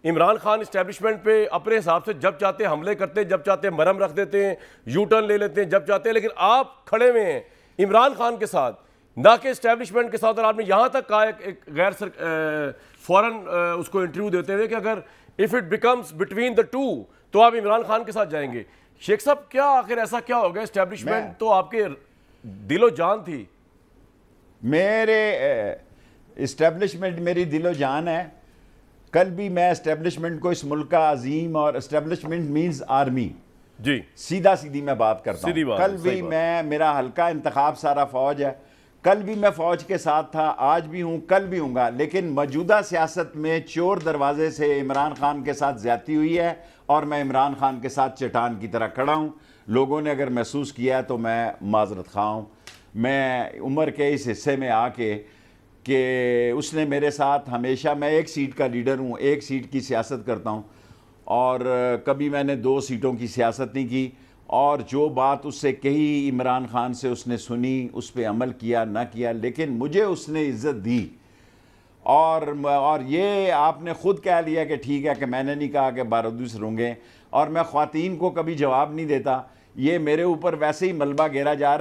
Imran Khan establishment पे अपने हिसाब से जब चाहते हमले करते हैं, जब चाहते मरहम रख देते हैं, यू टर्न ले लेते हैं जब चाहते हैं, लेकिन आप खड़े हुए हैं इमरान खान के साथ, ना कि इस्टेब्लिशमेंट के साथ। और आपने यहां तक कहा एक गैर फौरन उसको इंटरव्यू देते हुए कि अगर if it becomes between the two तो आप इमरान खान के साथ जाएंगे। शेख साहब, क्या आखिर ऐसा क्या हो गया? इस्टेब्लिशमेंट तो आपके दिलो जान थी। मेरे इस्टेब्लिशमेंट मेरी दिलो जान है। कल भी मैं इस्टेब्लिशमेंट को इस मुल्क का अजीम, और इस्टेब्लिशमेंट मींस आर्मी जी, सीधा सीधी मैं बात करता हूँ। कल भी मेरा हल्का इंतखाब सारा फौज है। कल भी मैं फौज के साथ था, आज भी हूँ, कल भी हूँगा। लेकिन मौजूदा सियासत में चोर दरवाजे से इमरान खान के साथ ज्यादती हुई है और मैं इमरान खान के साथ चट्टान की तरह खड़ा हूँ। लोगों ने अगर महसूस किया है तो मैं माजरत खा हूँ। मैं उम्र के इस हिस्से में आके कि उसने मेरे साथ हमेशा, मैं एक सीट का लीडर हूँ, एक सीट की सियासत करता हूँ, और कभी मैंने 2 सीटों की सियासत नहीं की। और जो बात उससे कही इमरान खान से उसने सुनी, उस पर अमल किया ना किया, लेकिन मुझे उसने इज्जत दी। और ये आपने खुद कह लिया कि ठीक है कि मैंने नहीं कहा कि बारूदी से रूंगे, और मैं ख्वातीन को कभी जवाब नहीं देता। ये मेरे ऊपर वैसे ही मलबा घेरा जा रहा है।